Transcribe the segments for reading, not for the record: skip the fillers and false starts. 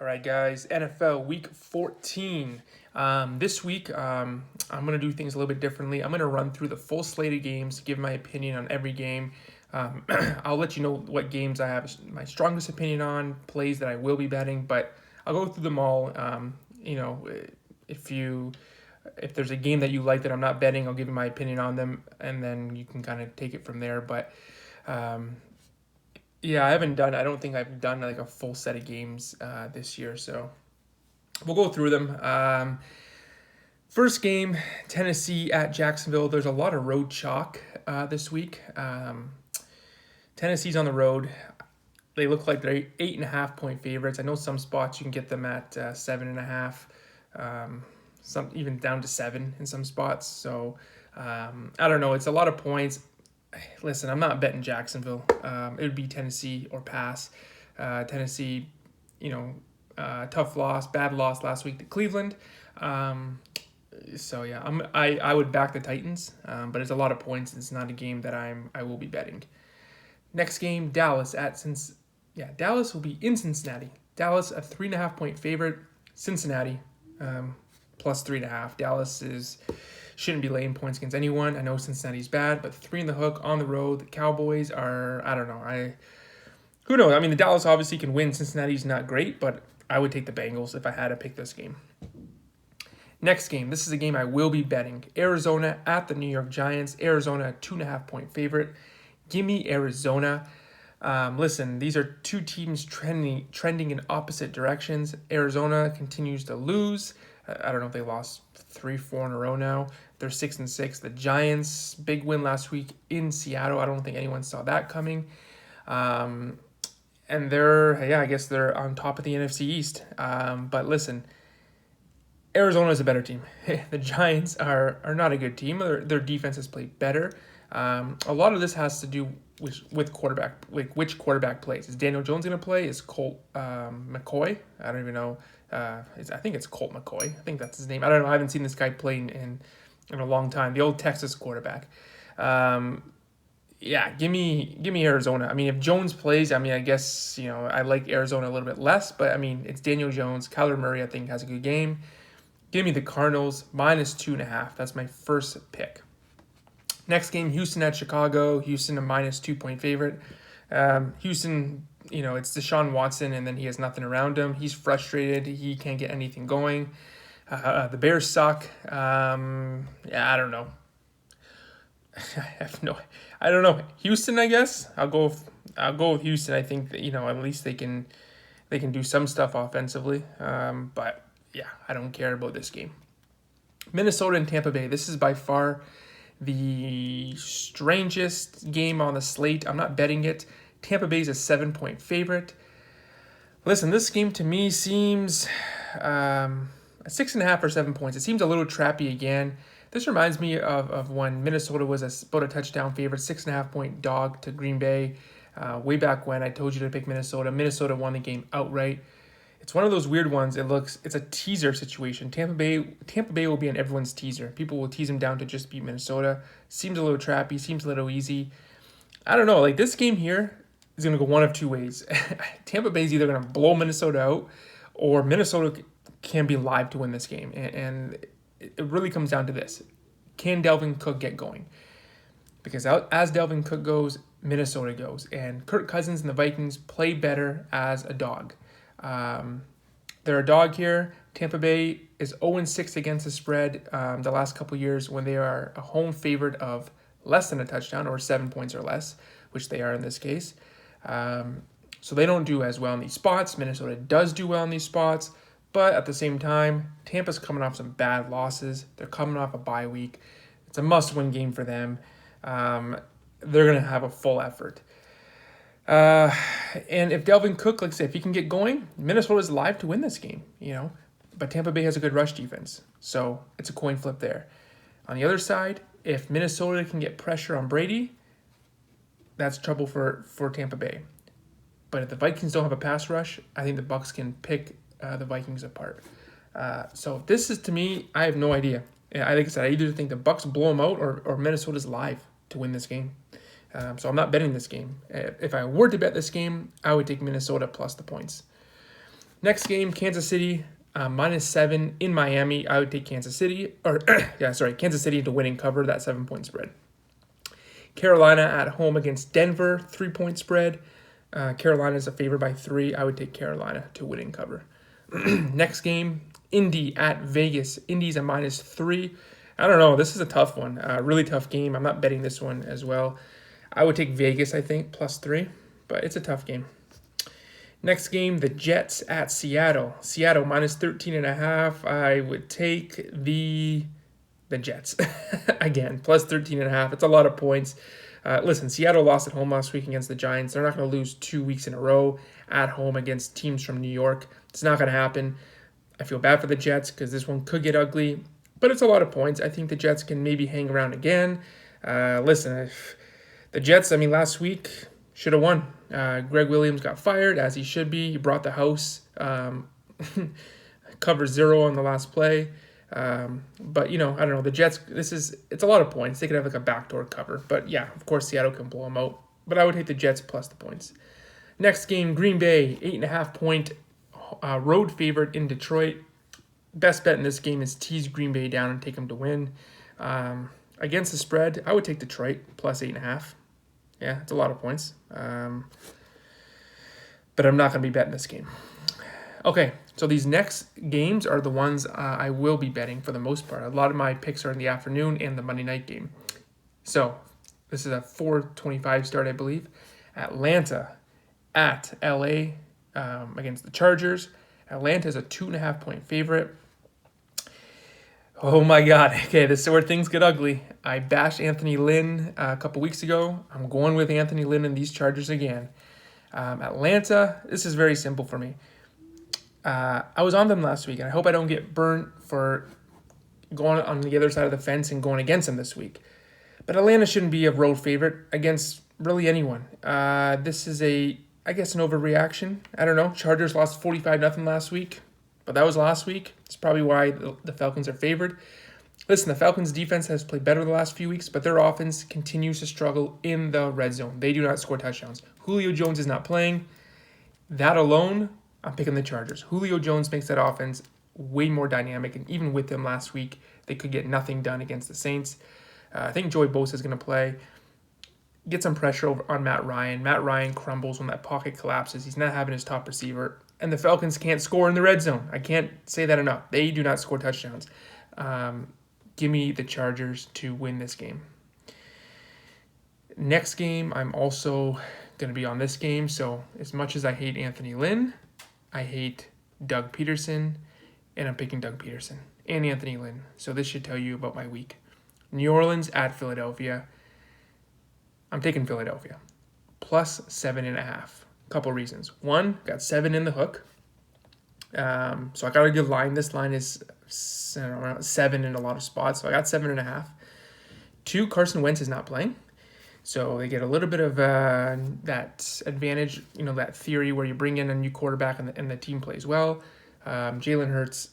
All right, guys, NFL Week 14. This week, I'm going to do things a little bit differently. I'm going to run through the full slate of games, give my opinion on every game. I'll let you know what games I have my strongest opinion on, plays that I will be betting, but I'll go through them all. If you if there's a game that you like that I'm not betting, I'll give you my opinion on them, and then you can kind of take it from there. But um, yeah, I don't think I've done like a full set of games this year, so we'll go through them. First game, Tennessee at Jacksonville. There's a lot of road chalk this week. Tennessee's on the road. They look like they're 8.5 point favorites. I know some spots you can get them at 7.5, some even down to 7 in some spots. So I don't know. It's a lot of points. Listen, I'm not betting Jacksonville. It would be Tennessee or pass. Tennessee, tough loss, bad loss last week to Cleveland. So yeah, I would back the Titans, but it's a lot of points. It's not a game that I will be betting. Next game, Dallas Dallas will be in Cincinnati. Dallas a 3.5 point favorite. Cincinnati plus 3.5. Dallas shouldn't be laying points against anyone. I know Cincinnati's bad, but 3 in the hook on the road. The Cowboys are, I don't know. Who knows? I mean, the Dallas obviously can win. Cincinnati's not great, but I would take the Bengals if I had to pick this game. Next game. This is a game I will be betting. Arizona at the New York Giants. Arizona 2.5 point favorite. Give me Arizona. Listen, these are two teams trending in opposite directions. Arizona continues to lose. I don't know if they lost 3-4 in a row now. They're 6-6. The Giants, big win last week in Seattle. I don't think anyone saw that coming. And I guess they're on top of the NFC East. But listen, Arizona is a better team. The Giants are not a good team. Their defense has played better. A lot of this has to do with quarterback, like which quarterback plays. Is Daniel Jones going to play? Is Colt McCoy? I don't even know. I think it's Colt McCoy. I think that's his name. I don't know. I haven't seen this guy playing in a long time. The old Texas quarterback. Give me Arizona. I mean, if Jones plays, I mean, I guess I like Arizona a little bit less, but I mean, it's Daniel Jones. Kyler Murray, I think, has a good game. Give me the Cardinals minus 2.5. That's my first pick. Next game, Houston at Chicago. Houston a minus 2 point favorite. Houston, it's Deshaun Watson, and then he has nothing around him. He's frustrated. He can't get anything going. The Bears suck. I don't know. I don't know. Houston, I guess. I'll go with Houston. I think that, at least they can do some stuff offensively. But yeah, I don't care about this game. Minnesota and Tampa Bay. This is by far the strangest game on the slate. I'm not betting it. Tampa Bay is a 7 point favorite. Listen, this game to me seems 6.5 or 7 points. It seems a little trappy again. This reminds me of when Minnesota was about a touchdown favorite, 6.5 point dog to Green Bay. Way back when I told you to pick Minnesota. Minnesota won the game outright. It's one of those weird ones. It's a teaser situation. Tampa Bay will be on everyone's teaser. People will tease them down to just beat Minnesota. Seems a little trappy. Seems a little easy. I don't know. Like, this game here is going to go one of two ways. Tampa Bay is either going to blow Minnesota out, or Minnesota can be live to win this game. And it really comes down to this: can Dalvin Cook get going? Because as Dalvin Cook goes, Minnesota goes, and Kirk Cousins and the Vikings play better as a dog. They're a dog here. Tampa Bay is 0-6 against the spread the last couple years when they are a home favorite of less than a touchdown or 7 points or less, which they are in this case. So they don't do as well in these spots. Minnesota does do well in these spots, but at the same time, Tampa's coming off some bad losses. They're coming off a bye week. It's a must-win game for them. They're going to have a full effort. And if Dalvin Cook, like I said, if he can get going, Minnesota's live to win this game, But Tampa Bay has a good rush defense, so it's a coin flip there. On the other side, if Minnesota can get pressure on Brady, that's trouble for Tampa Bay. But if the Vikings don't have a pass rush, I think the Bucs can pick the Vikings apart. So this is, to me, I have no idea. Like I said, I either think the Bucs blow them out or Minnesota's live to win this game. So I'm not betting this game. If I were to bet this game, I would take Minnesota plus the points. Next game, Kansas City -7 in Miami. I would take Kansas City, Kansas City to win and cover that 7-point spread. Carolina at home against Denver, 3-point spread. Carolina is a favorite by 3. I would take Carolina to win and cover. Next game, Indy at Vegas. Indy's a -3. I don't know. This is a tough one. Really tough game. I'm not betting this one as well. I would take Vegas, I think, +3. But it's a tough game. Next game, the Jets at Seattle. Seattle -13.5. I would take the Jets. Again, +13.5. It's a lot of points. Listen, Seattle lost at home last week against the Giants. They're not going to lose 2 weeks in a row at home against teams from New York. It's not going to happen. I feel bad for the Jets because this one could get ugly, but it's a lot of points. I think the Jets can maybe hang around again. Listen, the Jets, last week should have won. Greg Williams got fired, as he should be. He brought the house. Cover 0 on the last play. But, I don't know. The Jets, it's a lot of points. They could have like a backdoor cover. But, yeah, of course, Seattle can blow them out. But I would take the Jets plus the points. Next game, Green Bay, 8.5-point road favorite in Detroit. Best bet in this game is tease Green Bay down and take them to win. Against the spread, I would take Detroit plus 8.5. Yeah, it's a lot of points. But I'm not going to be betting this game. Okay, so these next games are the ones I will be betting for the most part. A lot of my picks are in the afternoon and the Monday night game. So this is a 4:25 start, I believe. Atlanta at LA against the Chargers. Atlanta is a 2.5-point favorite. Oh my God. Okay, this is where things get ugly. I bashed Anthony Lynn a couple weeks ago. I'm going with Anthony Lynn and these Chargers again. Atlanta, this is very simple for me. I was on them last week, and I hope I don't get burnt for going on the other side of the fence and going against them this week. But Atlanta shouldn't be a road favorite against really anyone. This is an overreaction. I don't know. Chargers lost 45-0 last week, but that was last week. It's probably why the Falcons are favored. Listen, the Falcons' defense has played better the last few weeks, but their offense continues to struggle in the red zone. They do not score touchdowns. Julio Jones is not playing. That alone, I'm picking the Chargers. Julio Jones makes that offense way more dynamic, and even with them last week, they could get nothing done against the Saints. I think Joey Bosa is going to play. Get some pressure over on Matt Ryan. Matt Ryan crumbles when that pocket collapses. He's not having his top receiver. And the Falcons can't score in the red zone. I can't say that enough. They do not score touchdowns. Give me the Chargers to win this game. Next game, I'm also going to be on this game. So as much as I hate Anthony Lynn, I hate Doug Peterson, and I'm picking Doug Peterson and Anthony Lynn. So this should tell you about my week. New Orleans at Philadelphia. I'm taking Philadelphia. Plus 7.5. Couple reasons. One, got 7 in the hook. So I got a good line. This line is around 7 in a lot of spots. So I got 7.5. 2, Carson Wentz is not playing. So they get a little bit of that advantage, that theory where you bring in a new quarterback and the team plays well. Jalen Hurts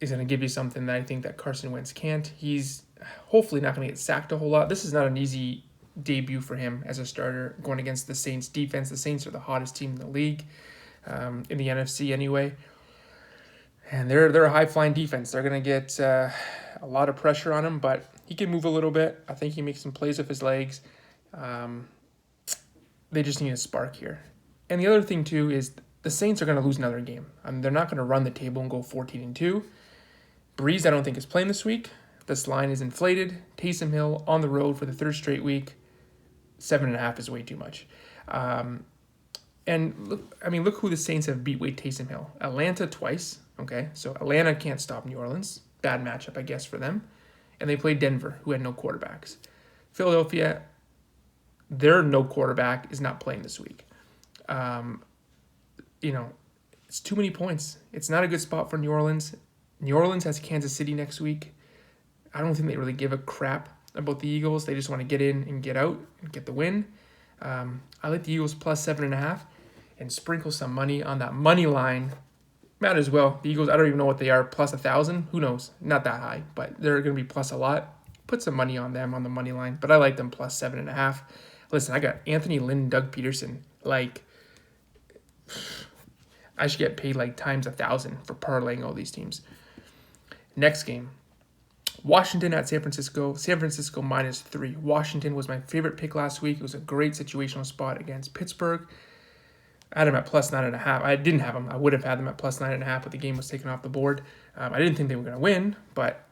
is going to give you something that I think that Carson Wentz can't. He's hopefully not going to get sacked a whole lot. This is not an easy debut for him as a starter going against the Saints defense. The Saints are the hottest team in the league, in the NFC anyway. And they're a high-flying defense. They're going to get a lot of pressure on him, but he can move a little bit. I think he makes some plays with his legs. They just need a spark here. And the other thing, too, is the Saints are going to lose another game. They're not going to run the table and go 14-2. Breeze, I don't think, is playing this week. This line is inflated. Taysom Hill on the road for the 3rd straight week. 7.5 is way too much. And look who the Saints have beat with Taysom Hill. Atlanta twice. Okay, so Atlanta can't stop New Orleans. Bad matchup, I guess, for them. And they played Denver, who had no quarterbacks. Philadelphia, their no quarterback is not playing this week. It's too many points. It's not a good spot for New Orleans. New Orleans has Kansas City next week. I don't think they really give a crap about the Eagles. They just want to get in and get out and get the win. I like the Eagles plus 7.5 and sprinkle some money on that money line. Might as well. The Eagles, I don't even know what they are, plus 1,000. Who knows? Not that high, but they're going to be plus a lot. Put some money on them on the money line, but I like them plus 7.5. Listen, I got Anthony Lynn, Doug Peterson. I should get paid like times 1,000 for parlaying all these teams. Next game, Washington at San Francisco. San Francisco -3. Washington was my favorite pick last week. It was a great situational spot against Pittsburgh. I had them at +9.5. I didn't have them. I would have had them at +9.5, but the game was taken off the board. I didn't think they were going to win, but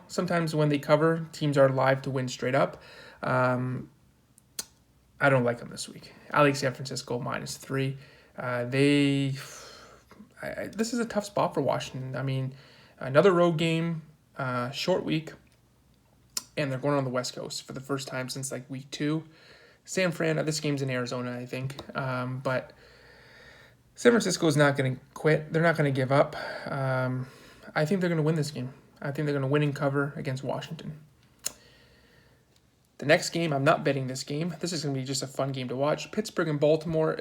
sometimes when they cover, teams are live to win straight up. I don't like them this week. I like San Francisco -3. This is a tough spot for Washington. I mean, another road game, short week, and they're going on the West Coast for the first time since like week 2. San Fran, this game's in Arizona, I think, but San Francisco is not going to quit. They're not going to give up. I think they're going to win this game. I think they're going to win and cover against Washington. The next game, I'm not betting this game. This is going to be just a fun game to watch. Pittsburgh and Baltimore.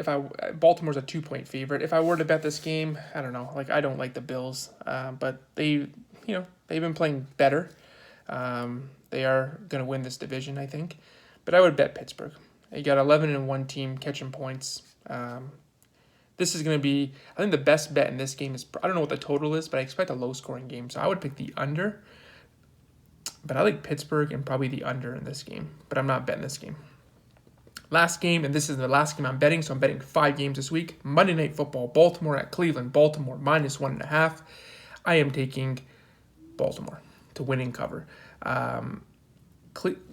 Baltimore's a 2-point favorite. If I were to bet this game, I don't know. Like, I don't like the Bills, but they've been playing better. They are going to win this division, I think. But I would bet Pittsburgh. You got 11-1 team catching points. This is going to be, I think the best bet in this game is, I don't know what the total is, but I expect a low-scoring game. So I would pick the under. But I like Pittsburgh and probably the under in this game. But I'm not betting this game. Last game, and this is the last game I'm betting, so I'm betting 5 games this week. Monday Night Football, Baltimore at Cleveland. Baltimore -1.5. I am taking Baltimore to win and cover.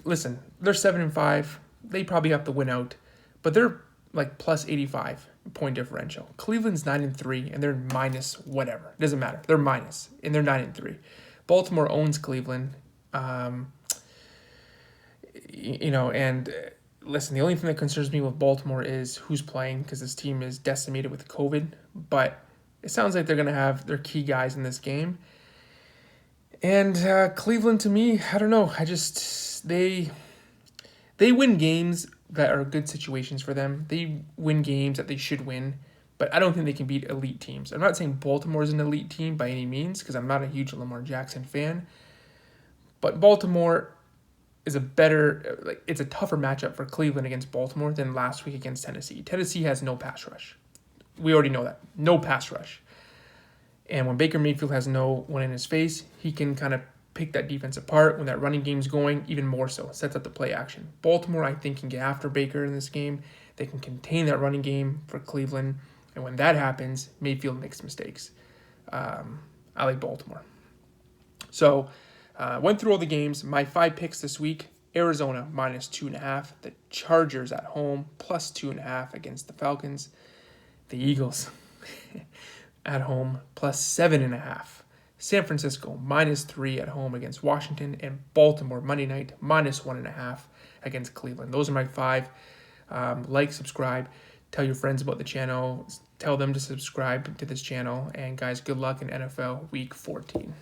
Listen, they're 7-5. They probably have to win out. But they're like +85 point differential. Cleveland's 9-3, and they're minus whatever. It doesn't matter. They're minus, and they're 9-3. Baltimore owns Cleveland. And listen, the only thing that concerns me with Baltimore is who's playing, because this team is decimated with COVID. But it sounds like they're going to have their key guys in this game. And Cleveland, to me, I don't know. They win games that are good situations for them. They win games that they should win. But I don't think they can beat elite teams. I'm not saying Baltimore is an elite team by any means, because I'm not a huge Lamar Jackson fan. But Baltimore is it's a tougher matchup for Cleveland against Baltimore than last week against Tennessee. Tennessee has no pass rush. We already know that. No pass rush. And when Baker Mayfield has no one in his face, he can kind of pick that defense apart. When that running game's going, even more so. Sets up the play action. Baltimore, I think, can get after Baker in this game. They can contain that running game for Cleveland. And when that happens, Mayfield makes mistakes. I like Baltimore. So, went through all the games. My 5 picks this week: Arizona -2.5. The Chargers at home +2.5 against the Falcons. The Eagles at home +7.5. San Francisco -3 at home against Washington, and Baltimore Monday night -1.5 against Cleveland. Those are my 5. Like, subscribe, tell your friends about the channel, tell them to subscribe to this channel, and guys, good luck in NFL Week 14.